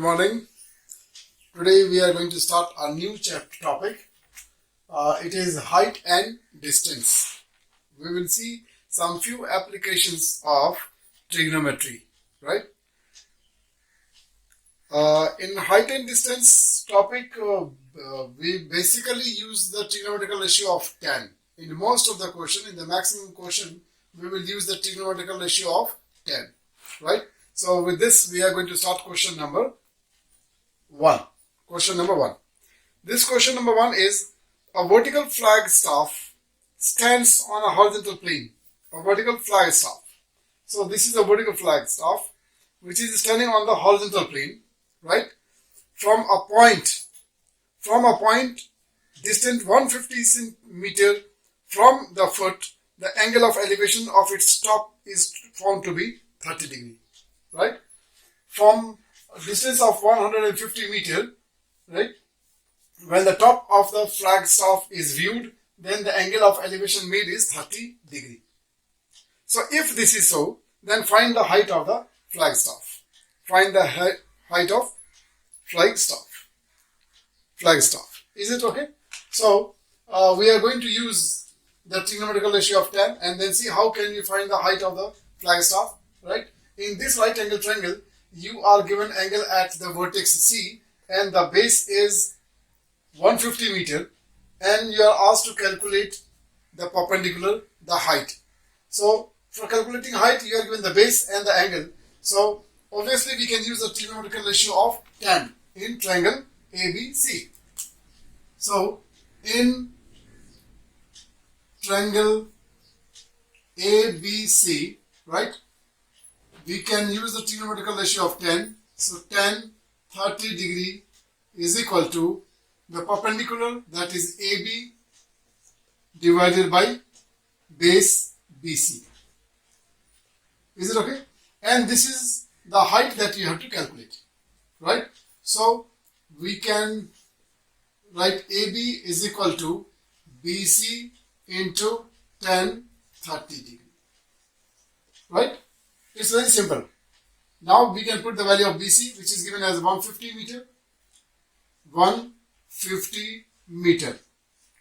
morning. Today we are going to start a new topic. It is height and distance. We will see some few applications of trigonometry, right? In height and distance topic, we basically use the trigonometrical ratio of tan. In most of the question, in the maximum question, we will use the trigonometrical ratio of 10, right? So with this, we are going to start question number 1. Question number 1. This question number 1 is, a vertical flag staff stands on a horizontal plane. A vertical flag staff. So this is a vertical flag staff which is standing on the horizontal plane, right? From a point distant 150 centimeter from the foot, the angle of elevation of its top is found to be 30 degree, right? From a distance of 150 meter, right? When the top of the flag staff is viewed, then the angle of elevation made is 30 degree. So if this is so, then find the height of the flag staff. Find the height of flag staff. Is it okay? So we are going to use the trigonometrical ratio of 10 and then see how can you find the height of the flag staff, right? In this right angle triangle, you are given angle at the vertex C and the base is 150 meter and you are asked to calculate the perpendicular, the height. So for calculating height, you are given the base and the angle. So obviously we can use the trigonometrical ratio of 10 in triangle ABC. So in triangle ABC, right, we can use the trigonometrical ratio of 10. So tan 30 degree is equal to the perpendicular, that is AB divided by base BC. Is it okay? And this is the height that you have to calculate, right? So we can write AB is equal to BC into tan 30 degree, right? It's very simple. Now we can put the value of BC, which is given as 150 meter. 150 meter.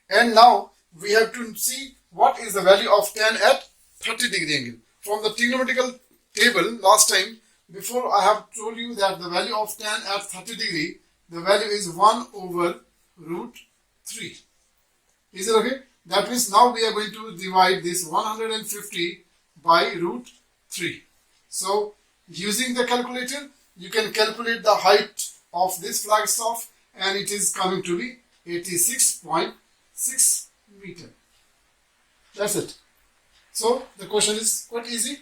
And now we have to see what is the value of tan at 30 degree angle. From the trigonometrical table last time, before I have told you that the value of tan at 30 degree, the value is 1 over root 3. Is it okay? That means now we are going to divide this 150 by root 3. So using the calculator, you can calculate the height of this flag staff and it is coming to be 86.6 meter. That's it. So the question is quite easy.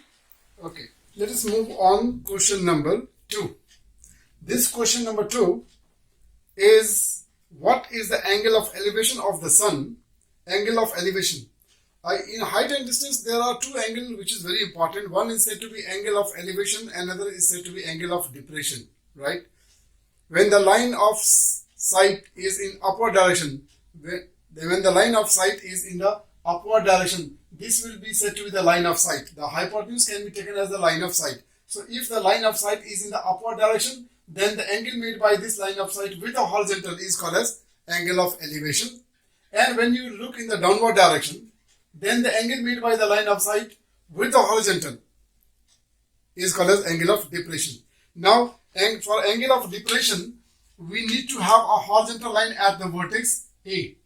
Okay, let us move on. Question number 2. This question number 2 is, what is the angle of elevation of the sun? Angle of elevation. In height and distance, there are two angles which is very important. One is said to be angle of elevation, another is said to be angle of depression, right? When the line of sight is in upward direction, when the line of sight is in the upward direction, this will be said to be the line of sight. The hypotenuse can be taken as the line of sight. So if the line of sight is in the upward direction, then the angle made by this line of sight with the horizontal is called as angle of elevation. And when you look in the downward direction, then the angle made by the line of sight with the horizontal is called as angle of depression. Now, for angle of depression, we need to have a horizontal line at the vertex A.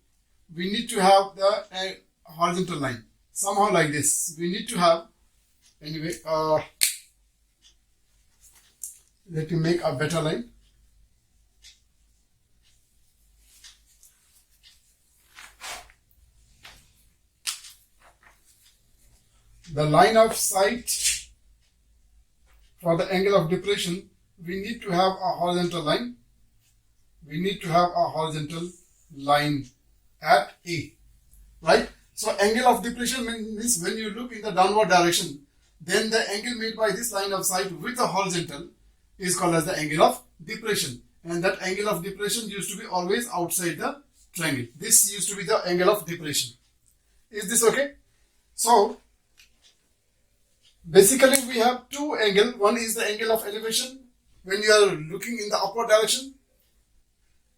We need to have the horizontal line somehow like this. We need to have, anyway, let me make a better line. The line of sight for the angle of depression, we need to have a horizontal line. We need to have a horizontal line at A, right? So angle of depression means when you look in the downward direction, then the angle made by this line of sight with the horizontal is called as the angle of depression. And that angle of depression used to be always outside the triangle. This used to be the angle of depression. Is this okay? So basically we have two angles. One is the angle of elevation when you are looking in the upward direction,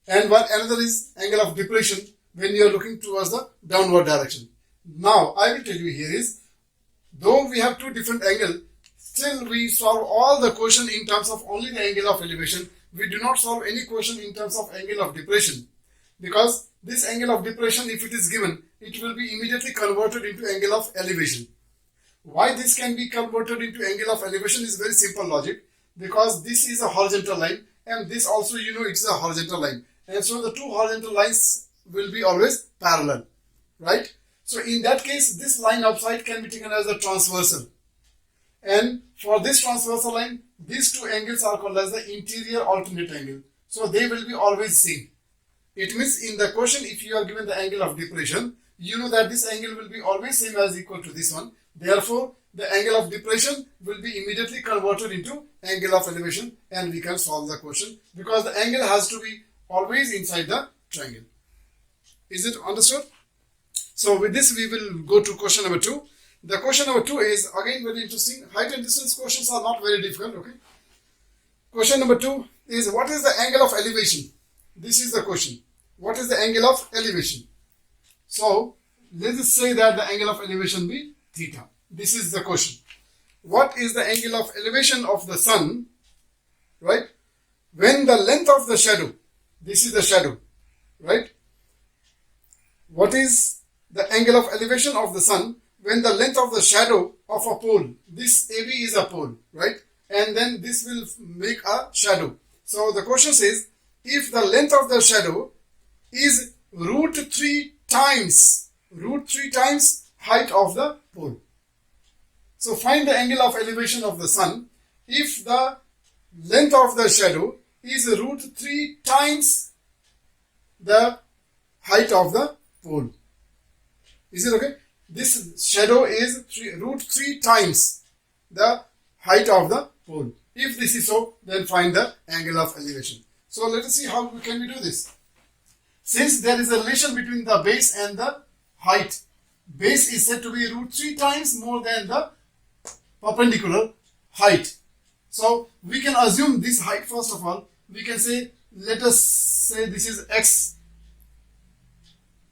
and another is angle of depression when you are looking towards the downward direction. Now I will tell you here is, though we have two different angles, still we solve all the question in terms of only the angle of elevation. We do not solve any question in terms of angle of depression, because this angle of depression, if it is given, it will be immediately converted into angle of elevation. Why this can be converted into angle of elevation is very simple logic, because this is a horizontal line and this also, you know, it's a horizontal line, and so the two horizontal lines will be always parallel, right? So in that case, this line outside can be taken as a transversal, and for this transversal line, these two angles are called as the interior alternate angle, so they will be always same. It means in the question, if you are given the angle of depression, you know that this angle will be always same as equal to this one. Therefore, the angle of depression will be immediately converted into angle of elevation, and we can solve the question because the angle has to be always inside the triangle. Is it understood? So with this, we will go to question number 2. The question number 2 is again very interesting. Height and distance questions are not very difficult. Okay. Question number 2 is, what is the angle of elevation? This is the question. What is the angle of elevation? So let us say that the angle of elevation be theta. This is the question. What is the angle of elevation of the sun, right, when the length of the shadow, this is the shadow, right? What is the angle of elevation of the sun when the length of the shadow of a pole, this AB is a pole, right? And then this will make a shadow. So the question says, if the length of the shadow is root 3 times height of the pole. So find the angle of elevation of the sun if the length of the shadow is root 3 times the height of the pole. Is it okay? This shadow is root 3 times the height of the pole. If this is so, then find the angle of elevation. So let us see how can we do this. Since there is a relation between the base and the height, base is said to be root 3 times more than the perpendicular height. So we can assume this height first of all. We can say, let us say this is x.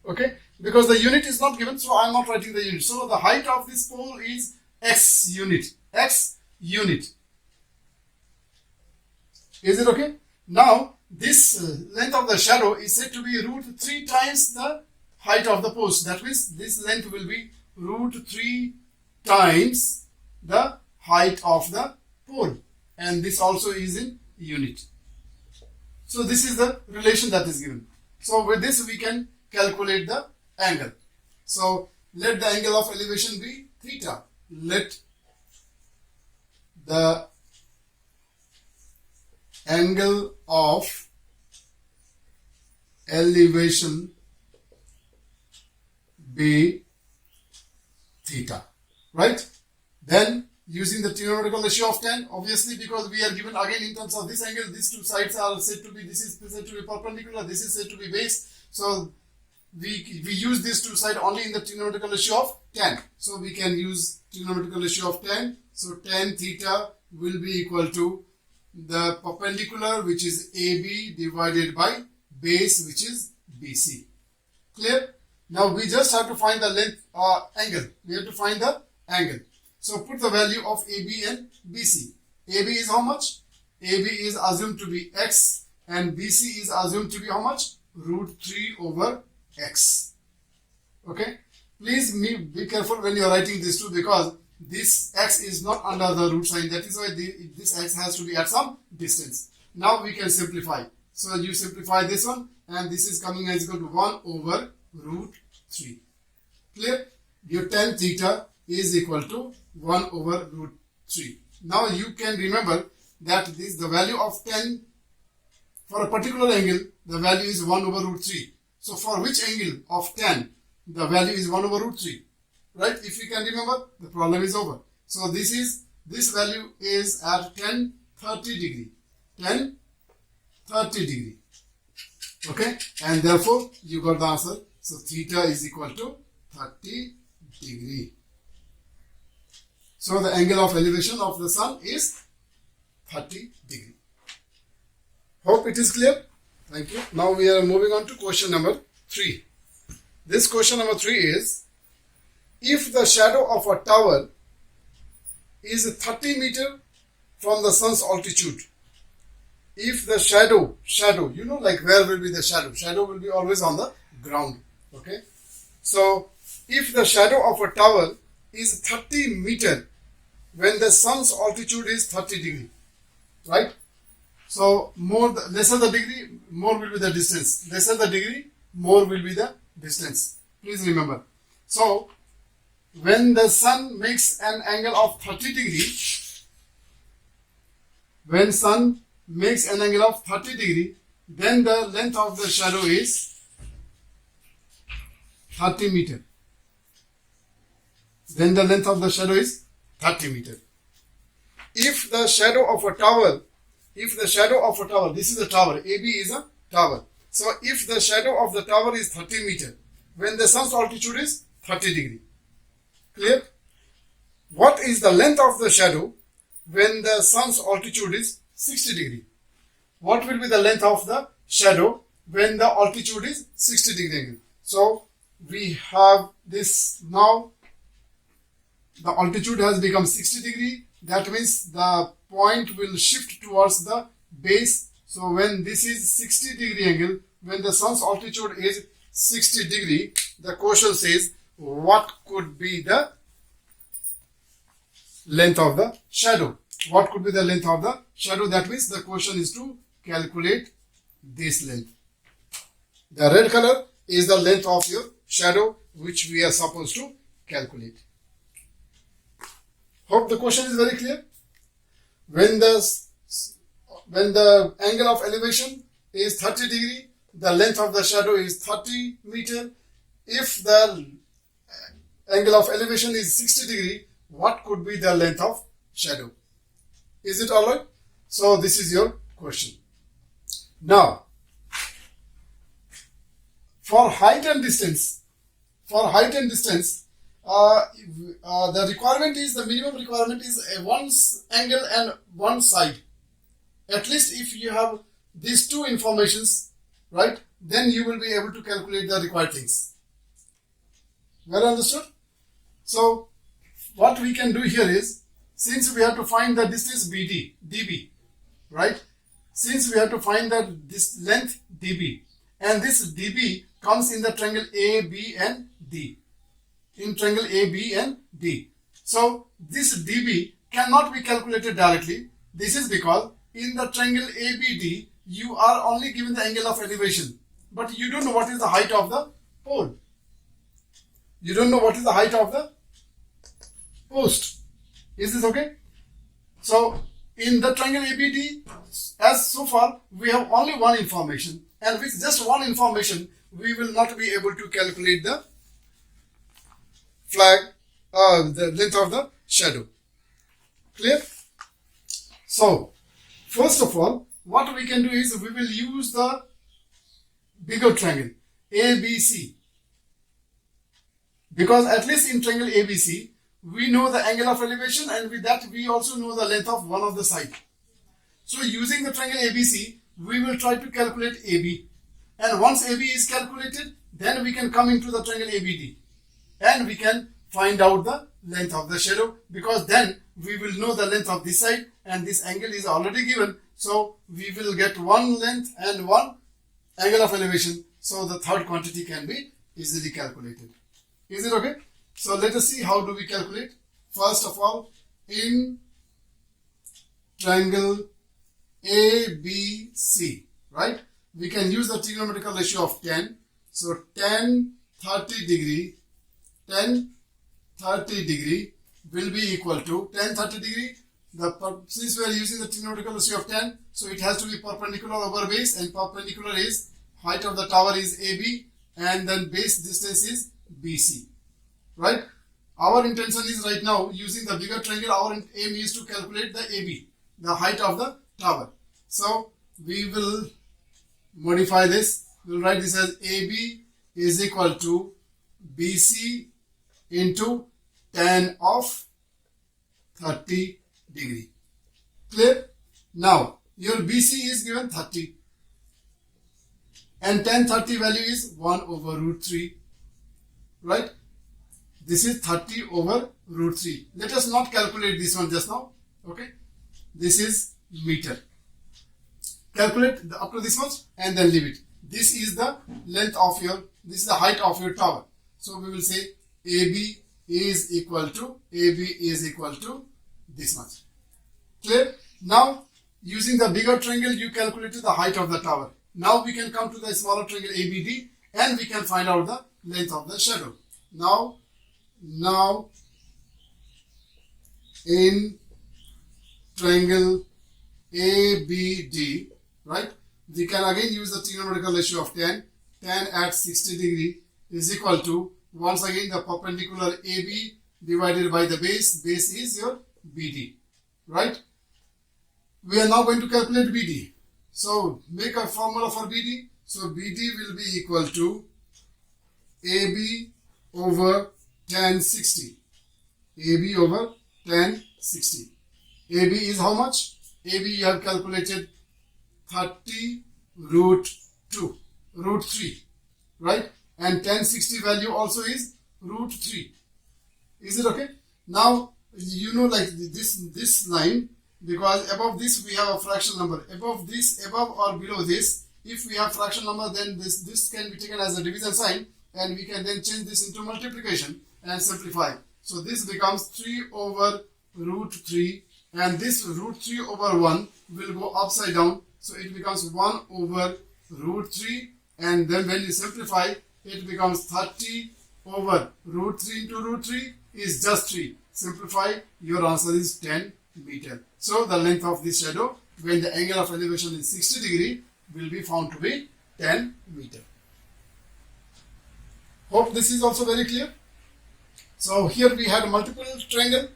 Okay, because the unit is not given, so I am not writing the unit. So the height of this pole is x unit. X unit. Is it okay? Now this length of the shadow is said to be root 3 times the height of the post. That means this length will be root 3 times the height of the pole, and this also is in unit. So this is the relation that is given. So with this we can calculate the angle. So let the angle of elevation be theta. Let the angle of elevation be theta, right? Then using the trigonometrical ratio of tan, obviously, because we are given again in terms of this angle, these two sides are said to be, this is said to be perpendicular, this is said to be base. So we use these two sides only in the trigonometrical ratio of tan. So we can use trigonometrical ratio of tan. So tan theta will be equal to the perpendicular, which is AB, divided by base, which is BC. Clear? Now we just have to find the length angle. We have to find the angle. So put the value of AB and BC. AB is how much? AB is assumed to be x, and BC is assumed to be how much? Root 3 over x. Okay? Please be careful when you are writing this too, because this x is not under the root sign. That is why this x has to be at some distance. Now we can simplify. So you simplify this one, and this is coming as equal to 1 over root 3. Clear? Your tan theta is equal to 1 over root 3. Now you can remember that this the value of tan for a particular angle, the value is 1 over root 3. So for which angle of tan, the value is 1 over root 3. Right? If you can remember, the problem is over. So this value is at tan 30 degree. Tan 30 degree. Okay? And therefore, you got the answer. So theta is equal to 30 degree. So the angle of elevation of the sun is 30 degree. Hope it is clear. Thank you. Now we are moving on to question number 3. This question number 3 is, if the shadow of a tower is 30 meter from the sun's altitude, if the shadow, you know, like where will be the shadow? Shadow will be always on the ground. Okay. So, if the shadow of a tower is 30 meter when the sun's altitude is 30 degree, right? So, lesser the degree, more will be the distance. Lesser the degree, more will be the distance. Please remember. So, when the sun makes an angle of 30 degree, when sun makes an angle of 30 degree, then the length of the shadow is 30 meter. Then the length of the shadow is 30 meter. If the shadow of a tower, this is a tower, AB is a tower. So if the shadow of the tower is 30 meter, when the sun's altitude is 30 degree. Clear? What is the length of the shadow when the sun's altitude is 60 degree? What will be the length of the shadow when the altitude is 60 degree angle? So we have this now. The altitude has become 60 degree. That means the point will shift towards the base. So when this is 60 degree angle, when the sun's altitude is 60 degree, the question says what could be the length of the shadow? What could be the length of the shadow? That means the question is to calculate this length. The red color is the length of your shadow, which we are supposed to calculate. Hope the question is very clear. When the angle of elevation is 30 degree, the length of the shadow is 30 meter. If the angle of elevation is 60 degree, what could be the length of shadow? Is it alright? So this is your question. Now, for height and distance, the requirement is, the minimum requirement is one angle and one side. At least if you have these two informations, right, then you will be able to calculate the required things. Well understood? So what we can do here is, since we have to find the distance dB, right? Since we have to find this length dB, and this dB comes in the triangle AB and D. In triangle AB and D. So this dB cannot be calculated directly. This is because in the triangle ABD, you are only given the angle of elevation, but you don't know what is the height of the pole. You don't know what is the height of the post. Is this okay? So in the triangle ABD, as so far we have only one information, and with just one information we will not be able to calculate the the length of the shadow. Clear? So first of all, what we can do is we will use the bigger triangle ABC, because at least in triangle ABC we know the angle of elevation, and with that we also know the length of one of the side. So using the triangle ABC, we will try to calculate AB, and once AB is calculated, then we can come into the triangle ABD and we can find out the length of the shadow, because then we will know the length of this side, and this angle is already given. So we will get one length and one angle of elevation. So the third quantity can be easily calculated. Is it okay? So let us see how do we calculate. First of all, in triangle ABC, right? We can use the trigonometrical ratio of 10. So 10 30 degree will be equal to 10 30 degree. Since we are using the trigonometrical ratio of 10, so it has to be perpendicular over base, and perpendicular is height of the tower is AB, and then base distance is BC, right? Our intention is right now, using the bigger triangle, our aim is to calculate the AB, the height of the tower. So we will modify this. We'll write this as AB is equal to BC into tan of 30 degree. Clear? Now your BC is given 30 and tan 30 value is 1 over root 3, right? This is 30 over root 3. Let us not calculate this one just now, okay? This is meter. Calculate up to this much and then leave it. This is the length of your, this is the height of your tower. So we will say AB is equal to this much. Clear? Now using the bigger triangle you calculated the height of the tower. Now we can come to the smaller triangle ABD and we can find out the length of the shadow. Now in triangle ABD, right, we can again use the trigonometrical ratio of tan. Tan at 60 degree is equal to, once again, the perpendicular AB divided by the base. Base is your BD, right? We are now going to calculate BD. So make a formula for BD. So BD will be equal to AB over tan 60. AB over tan 60. AB is how much? AB you have calculated 30 root 3, right? And tan 60 value also is root 3. Is it okay? Now you know, like this line, because above this we have a fraction number. Above this, above or below this, if we have fraction number, then this can be taken as a division sign and we can then change this into multiplication and simplify. So this becomes 3 over root 3 and this root 3 over 1 will go upside down. So it becomes 1 over root 3 and then when you simplify it becomes 30 over root 3 into root 3 is just 3. Simplify, your answer is 10 meter. So the length of this shadow when the angle of elevation is 60 degree will be found to be 10 meter. Hope this is also very clear. So here we had a multiple triangle.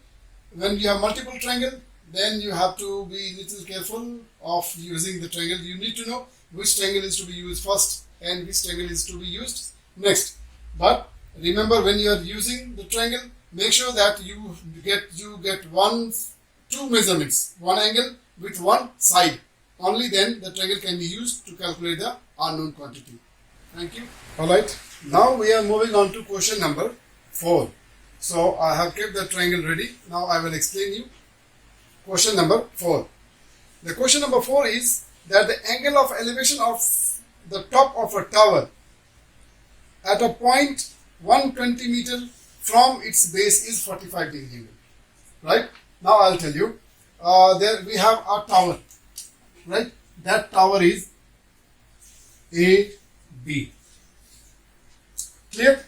When you have multiple triangle, then you have to be little careful of using the triangle. You need to know which triangle is to be used first and which triangle is to be used next. But remember, when you are using the triangle, make sure that you get two measurements, one angle with one side. Only then the triangle can be used to calculate the unknown quantity. Thank you. Alright, now we are moving on to question number 4. So I have kept the triangle ready. Now I will explain you question number 4. The question number 4 is that the angle of elevation of the top of a tower at a point 120 meter from its base is 45 degree angle. Right? Now I'll tell you. There we have a tower. Right? That tower is AB. Clear?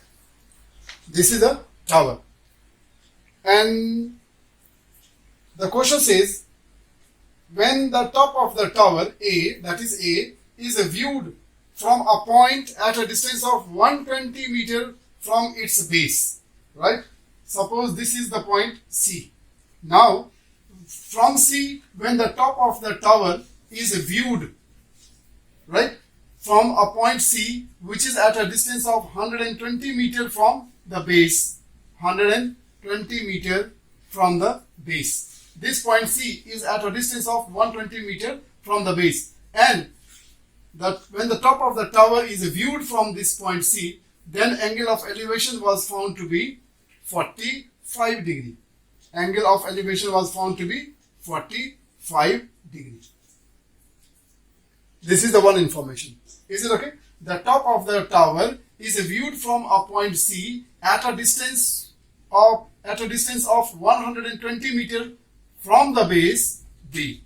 This is a tower. And the question says, when the top of the tower A, that is A, is viewed from a point at a distance of 120 meter from its base, right? Suppose this is the point C. Now, from C, when the top of the tower is viewed, right, from a point C, which is at a distance of 120 meter from the base, 120 meter from the base. This point C is at a distance of 120 meter from the base, and when the top of the tower is viewed from this point C, then angle of elevation was found to be 45 degree. Angle of elevation was found to be 45 degree. This is the one information. Is it okay? The top of the tower is viewed from a point C at a distance of 120 meter from the base B.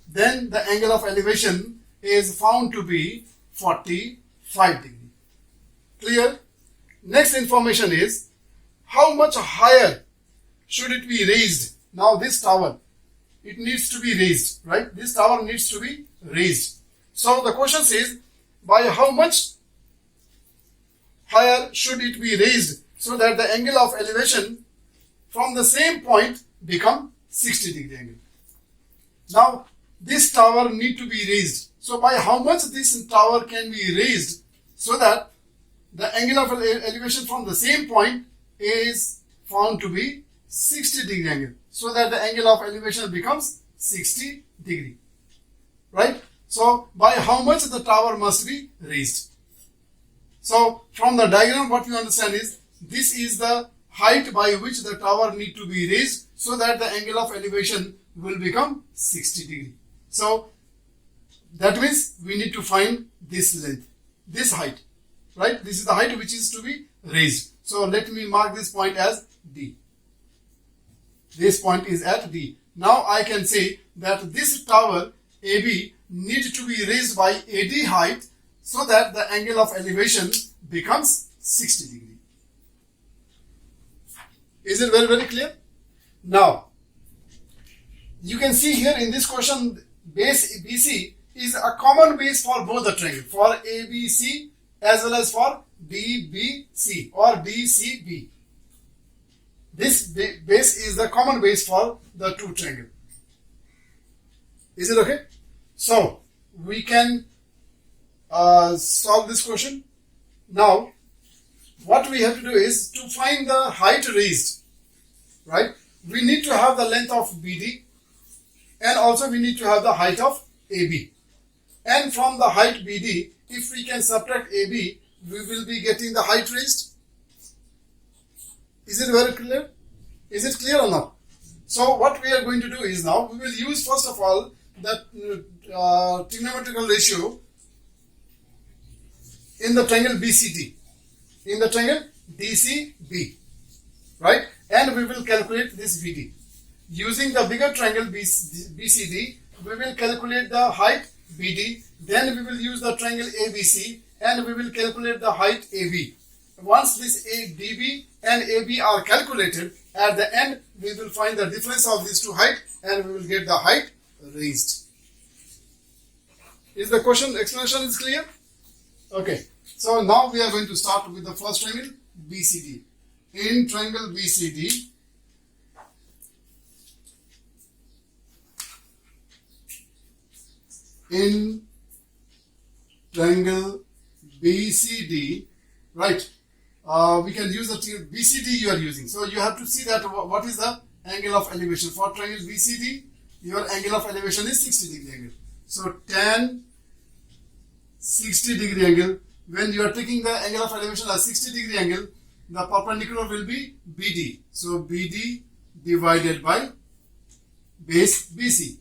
Then the angle of elevation is found to be 45 degree. Clear? Next information is, how much higher should it be raised? Now this tower, it needs to be raised, right? This tower needs to be raised. So the question says, by how much higher should it be raised so that the angle of elevation from the same point become 60 degree angle. Now this tower need to be raised. So by how much this tower can be raised so that the angle of elevation from the same point is found to be 60 degree angle, so that the angle of elevation becomes 60 degree. right? So by how much the tower must be raised. So from the diagram what you understand is this is the height by which the tower need to be raised so that the angle of elevation will become 60 degree. So that means we need to find this length, this height, right? This is the height which is to be raised. So let me mark this point as D. This point is at D. Now I can say that this tower AB needs to be raised by AD height so that the angle of elevation becomes 60 degree. Is it very, very clear? Now, you can see here in this question, base BC is a common base for both the triangle, for ABC as well as for DBC or DCB. This base is the common base for the two triangles. Is it okay? So, we can solve this question. Now, what we have to do is to find the height raised, right? We need to have the length of BD and also we need to have the height of AB. And from the height BD, if we can subtract AB, we will be getting the height raised. Is it very clear? Is it clear or not? So what we are going to do is now, we will use first of all the trigonometrical ratio in the triangle BCD, in the triangle DCB, right? And we will calculate this BD. Using the bigger triangle BCD, we will calculate the height BD, then we will use the triangle ABC and we will calculate the height AB. Once this DB and AB are calculated, at the end we will find the difference of these two height and we will get the height raised. Is the question explanation is clear? Okay. So now we are going to start with the first triangle BCD. In triangle BCD, in triangle BCD, right? We can use the BCD you are using. So you have to see that what is the angle of elevation. For triangle BCD, your angle of elevation is 60 degree angle. So tan 60 degree angle. When you are taking the angle of elevation as 60 degree angle, the perpendicular will be BD. So BD divided by base BC.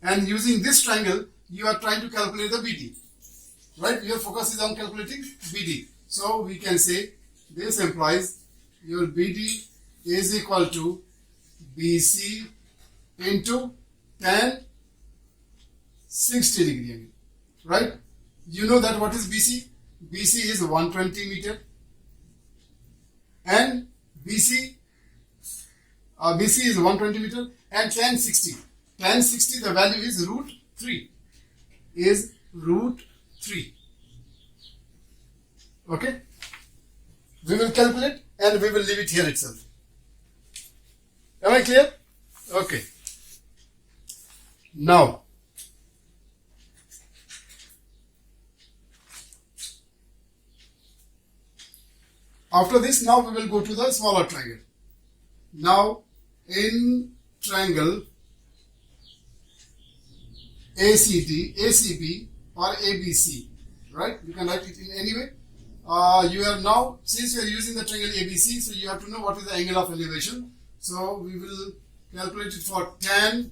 And using this triangle, you are trying to calculate the BD. Right? Your focus is on calculating BD. So we can say this implies your BD is equal to BC into tan 60 degree angle. Right? You know that what is BC? BC is 120 meter. And BC is 120 meter and tan 60. Tan 60, the value is root 3. Is root 3. Okay? We will calculate and we will leave it here itself. Am I clear? Okay. Now, after this, now we will go to the smaller triangle. Now, in triangle ACB or ABC, right? You can write it in any way. You are now, since you are using the triangle ABC, so you have to know what is the angle of elevation. So we will calculate it for tan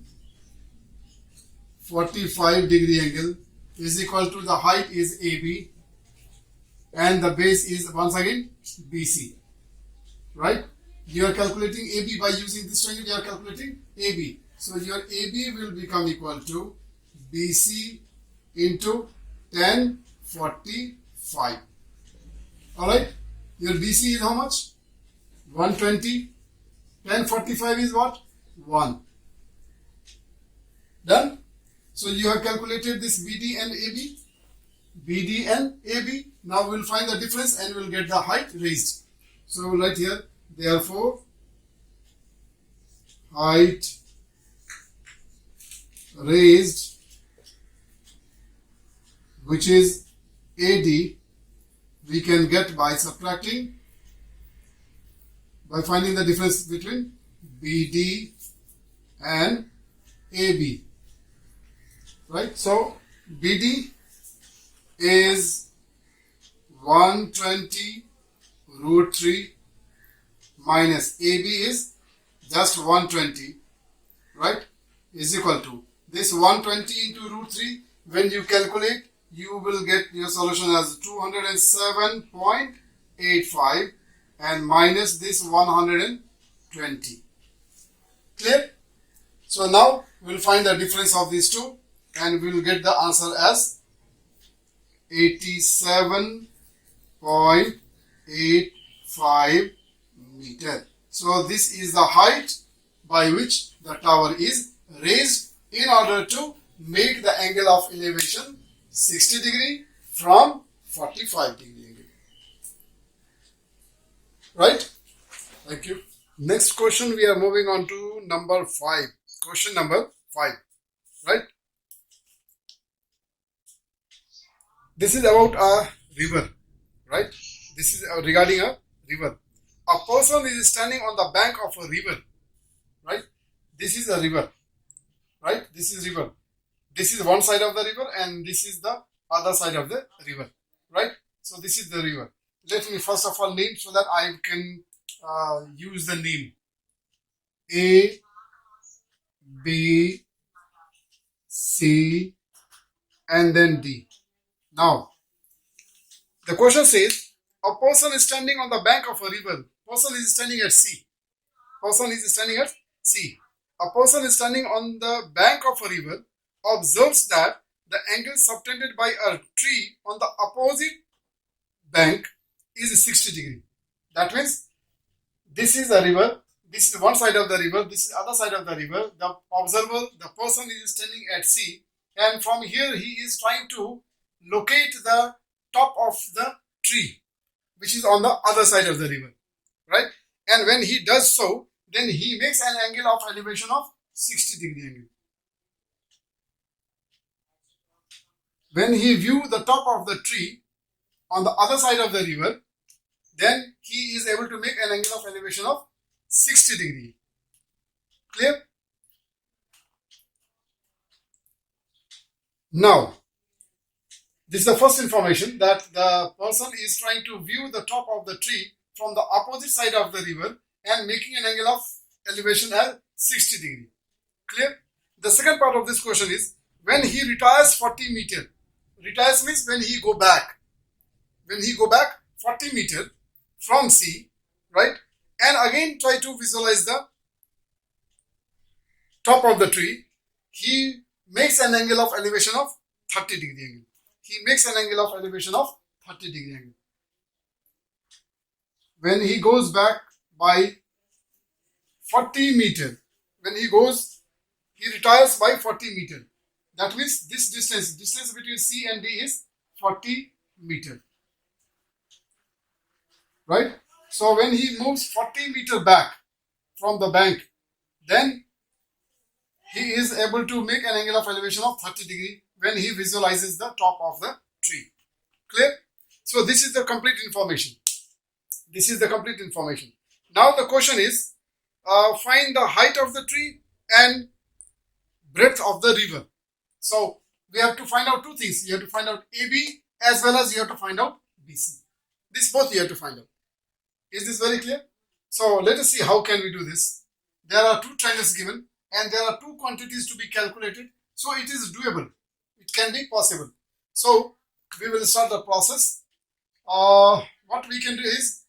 45 degree angle is equal to the height is AB and the base is once again BC, right? You are calculating AB by using this triangle, you are calculating AB. So your AB will become equal to BC into tan 45. Alright, your BC is how much? 120. Tan 45 is what? 1. Done? So you have calculated this BD and AB. BD and AB. Now we will find the difference and we will get the height raised. So we will write here, therefore, height raised, which is AD, we can get by subtracting, by finding the difference between BD and AB. right? So BD is 120 root 3 minus AB is just 120, right? Is equal to this 120 into root 3. When you calculate, you will get your solution as 207.85 and minus this 120. Clear? So now we'll find the difference of these two and we'll get the answer as 87.85 meter. So this is the height by which the tower is raised in order to make the angle of elevation 60 degree from 45 degree angle. Right? Thank you. Next question, we are moving on to number 5. Question number 5. Right? This is about a river. Right? This is regarding a river. A person is standing on the bank of a river. Right? This is a river. Right? This is river. This is one side of the river and this is the other side of the river. Right? So this is the river. Let me first of all name so that I can use the name. A, B, C, and then D. Now, the question says, a person is standing on the bank of a river. Person is standing at sea. Person is standing at sea. A person is standing on the bank of a river, observes that the angle subtended by a tree on the opposite bank is 60 degree. That means this is a river, this is one side of the river, this is other side of the river. The observer, the person is standing at sea, and from here he is trying to locate the top of the tree, which is on the other side of the river, right? And when he does so, then he makes an angle of elevation of 60 degree angle. When he views the top of the tree on the other side of the river, then he is able to make an angle of elevation of 60 degree. Clear? Now, this is the first information, that the person is trying to view the top of the tree from the opposite side of the river and making an angle of elevation at 60 degree. Clear? The second part of this question is, when he retires 40 meter. Retires means when he go back. When he go back 40 meter from sea, right? And again try to visualize the top of the tree. He makes an angle of elevation of 30 degree angle. He makes an angle of elevation of 30 degree angle. When he goes back by 40 meter, when he retires by 40 meter. That means this distance between C and D is 40 meter. Right? So when he moves 40 meter back from the bank, then he is able to make an angle of elevation of 30 degree when he visualizes the top of the tree. Clear? So this is the complete information. This is the complete information. Now the question is, find the height of the tree and breadth of the river. So we have to find out two things. You have to find out AB as well as you have to find out BC. This both you have to find out. Is this very clear? So let us see how can we do this. There are two triangles given and there are two quantities to be calculated. So it is doable. It can be possible. So we will start the process. What we can do is,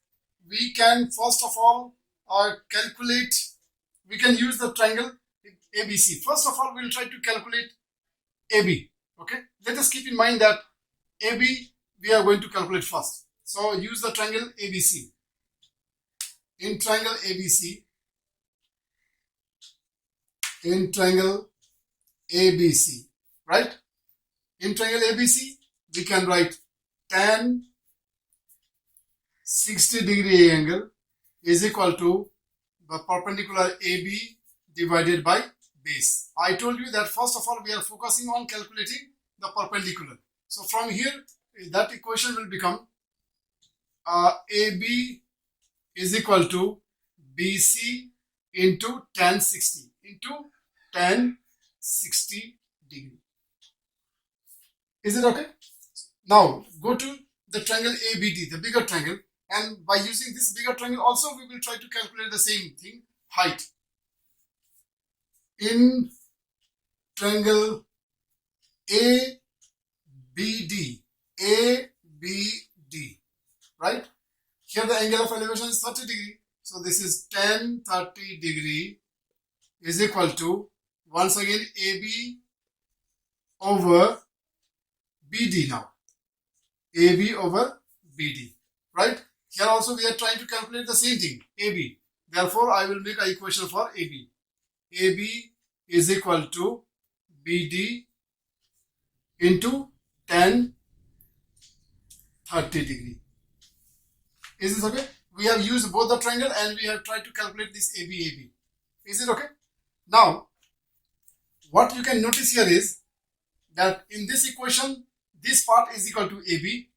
we can first of all calculate, we can use the triangle ABC. First of all, we will try to calculate AB. Okay. Let us keep in mind that AB we are going to calculate first. So use the triangle ABC. In triangle ABC, right? In triangle ABC, we can write tan 60 degree angle is equal to the perpendicular AB divided by base. I told you that first of all we are focusing on calculating the perpendicular. So from here that equation will become AB is equal to BC into tan 60 degree. Is it okay? Now go to the triangle ABD, the bigger triangle, and by using this bigger triangle also we will try to calculate the same thing, height. In triangle ABD, right? Here the angle of elevation is 30 degree. So this is tan 30 degree is equal to, once again, AB over BD now. AB over BD, right? Here also we are trying to calculate the same thing, AB. Therefore, I will make an equation for AB. AB is equal to BD into tan 30 degree. Is this okay? We have used both the triangle and we have tried to calculate this AB. Is it okay? Now, what you can notice here is that in this equation, this part is equal to AB,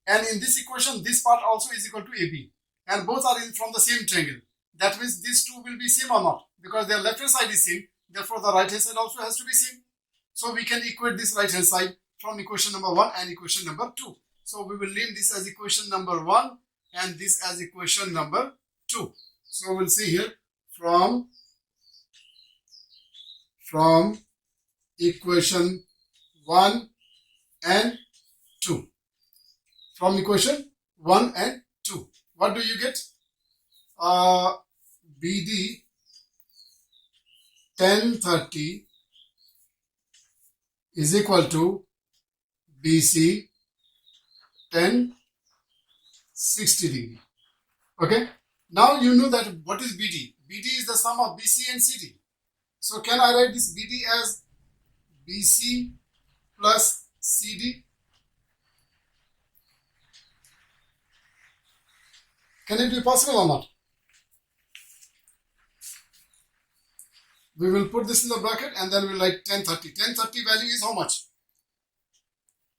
and in this equation, this part also is equal to AB, and both are in from the same triangle. That means these two will be same or not, because their left hand side is same. Therefore, the right hand side also has to be same. So we can equate this right hand side from equation number 1 and equation number 2. So we will name this as equation number 1 and this as equation number 2. So we'll see here from equation 1 and 2. From equation 1 and 2. What do you get? BD tan 30 is equal to BC tan 60 degree. Okay. Now you know that what is BD. BD is the sum of BC and CD. So can I write this BD as BC plus CD? Can it be possible or not? We will put this in the bracket and then we'll write tan 30. Tan 30 value is how much?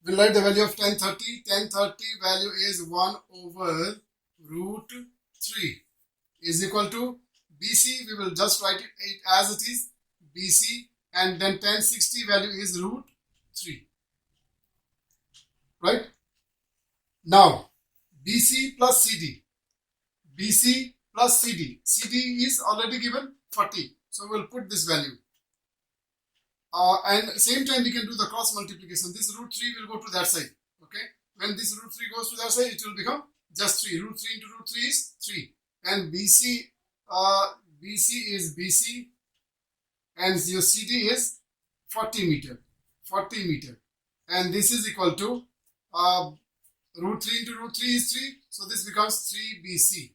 We'll write the value of tan 30. Tan 30 value is 1 over root 3 is equal to BC. We will just write it as it is, BC, and then tan 60 value is root 3. Right? Now, BC plus CD. BC plus CD. CD is already given 40. So we'll put this value. And same time we can do the cross multiplication. This root 3 will go to that side. Okay. When this root 3 goes to that side, it will become just 3. Root 3 into root 3 is 3. And BC is BC. And your CD is 40 meter. 40 meter. And this is equal to root 3 into root 3 is 3. So this becomes 3 BC.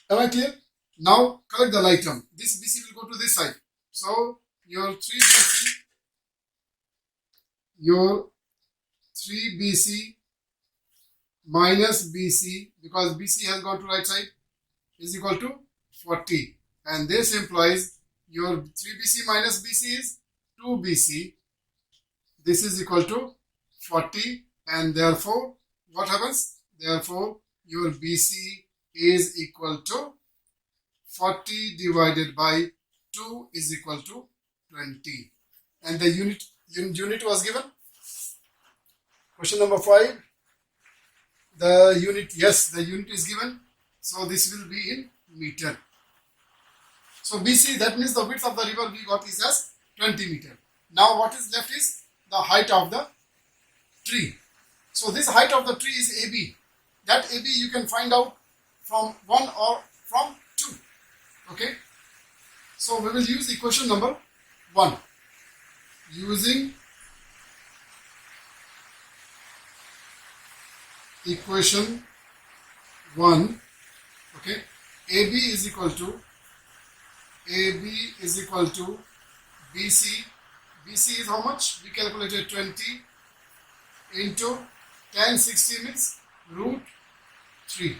Am I clear? Now correct the like term. This BC will go to this side. So your 3 BC minus BC, because BC has gone to right side, is equal to 40. And this implies your 3 BC minus BC is 2 BC. This is equal to 40. And therefore, what happens? Therefore, your BC is equal to 40 divided by 2 is equal to 20. And the unit was given. Question number 5. The unit is given. So this will be in meter. So BC, that means the width of the river we got is as 20 meter. Now what is left is the height of the tree. So this height of the tree is AB. That AB you can find out from 1 or from 2. Okay. So we will use equation number 1. Using equation 1. Okay. AB is equal to BC. BC is how much? We calculated 20 into tan 60 means root 3.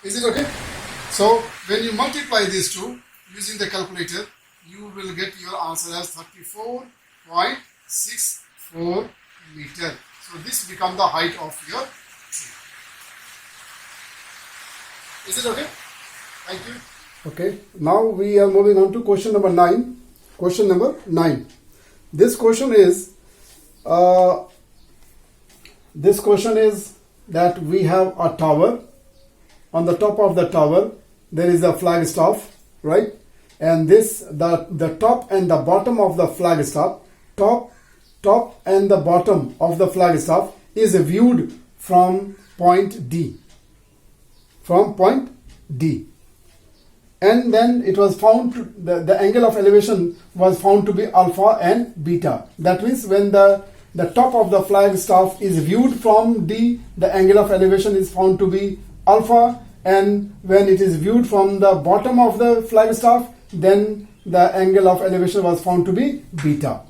Is it okay? So when you multiply these two using the calculator, you will get your answer as 34.64 meter. So this becomes the height of your tree. Is it okay? Thank you. Okay, now we are moving on to question number 9. Question number 9. This question is that we have a tower. On the top of the tower there is a flagstaff, right? And the top and the bottom of the flagstaff, top and the bottom of the flagstaff is viewed from point D. From point D. And then it was found the angle of elevation was found to be alpha and beta. That means when the top of the flagstaff is viewed from D, the angle of elevation is found to be alpha, and when it is viewed from the bottom of the flagstaff, then the angle of elevation was found to be beta.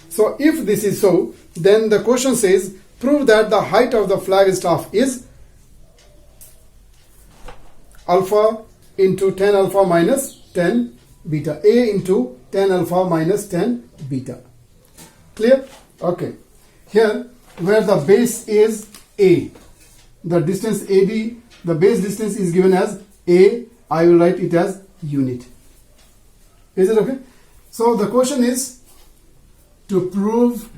So if this is so, then the question says prove that the height of the flagstaff is alpha into tan alpha minus tan beta, A into tan alpha minus tan beta. Clear? Okay. Here where the base is A, the distance AD, the base distance is given as A, I will write it as unit. Is it okay? So the question is to prove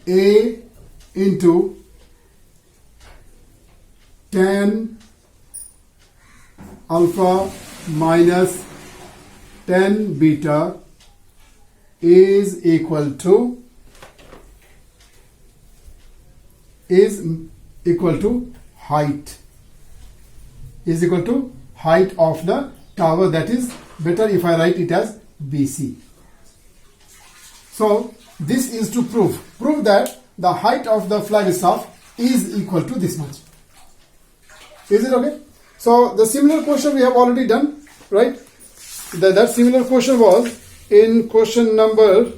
A into tan alpha minus tan beta is equal to height. Is equal to height of the tower. That is better if I write it as BC. So this is to prove that the height of the flagstaff is equal to this much. Is it okay? So the similar question we have already done, right? That similar question was in question number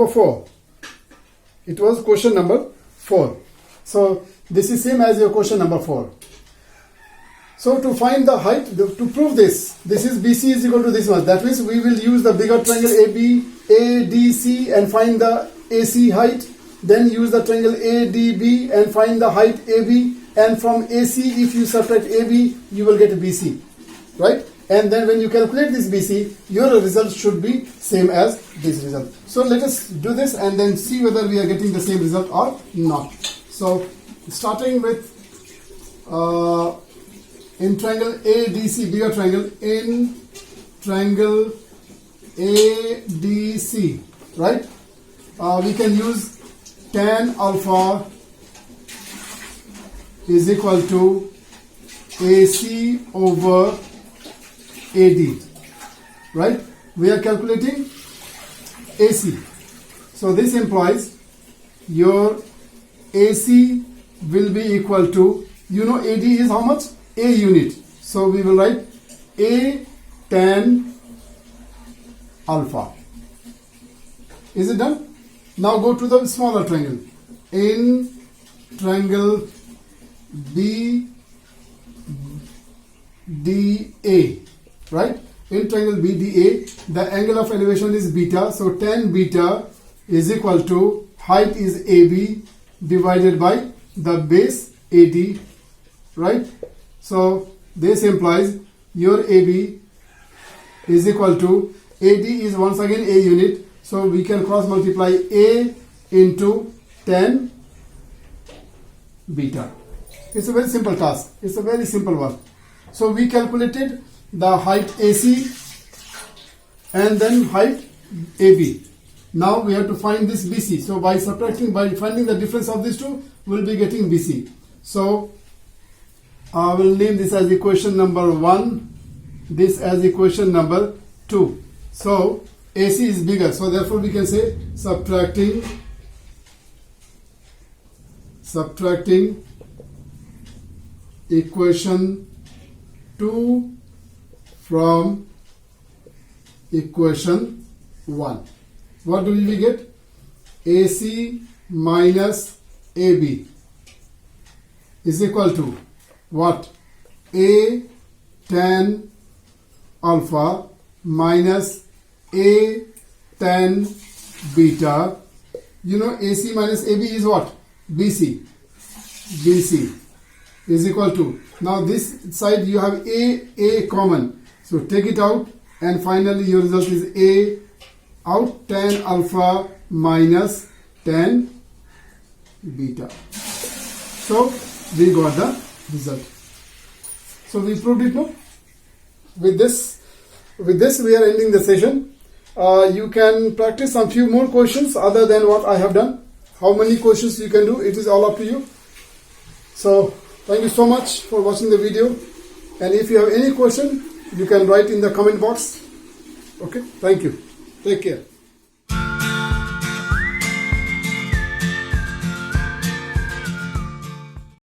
4. It was question number 4. So this is same as your question number 4. So to find the height, to prove this is BC is equal to this much. That means we will use the bigger triangle ADC and find the AC height. Then use the triangle ADB and find the height AB. And from AC, if you subtract AB, you will get BC, right? And then when you calculate this BC, your result should be same as this result. So let us do this and then see whether we are getting the same result or not. So starting with in triangle ADC, bigger triangle, in triangle ADC, right? We can use tan alpha is equal to AC over AD, right? We are calculating AC. So this implies your AC will be equal to, you know, AD is how much? A unit. So we will write A tan alpha. Is it done? Now go to the smaller triangle. In triangle BDA, right? In triangle BDA, the angle of elevation is beta. So tan beta is equal to height is AB divided by the base AD, right? So this implies your AB is equal to, AD is once again A unit. So we can cross multiply A into tan beta. It's a very simple task. It's a very simple one. So we calculated the height AC and then height AB. Now we have to find this BC. So by finding the difference of these two, we'll be getting BC. So I will name this as equation number 1, this as equation number 2. So AC is bigger. So therefore we can say subtracting equation 2 from equation 1. What do we get? AC minus AB is equal to what? A tan alpha minus A tan beta. You know AC minus AB is what? BC. BC is equal to, now this side you have A common. So take it out and finally your result is A out tan alpha minus tan beta. So we got the result. So we proved it, no? With this we are ending the session. You can practice some few more questions other than what I have done. How many questions you can do, it is all up to you. So thank you so much for watching the video, and if you have any question you can write in the comment box. Okay, thank you, take care.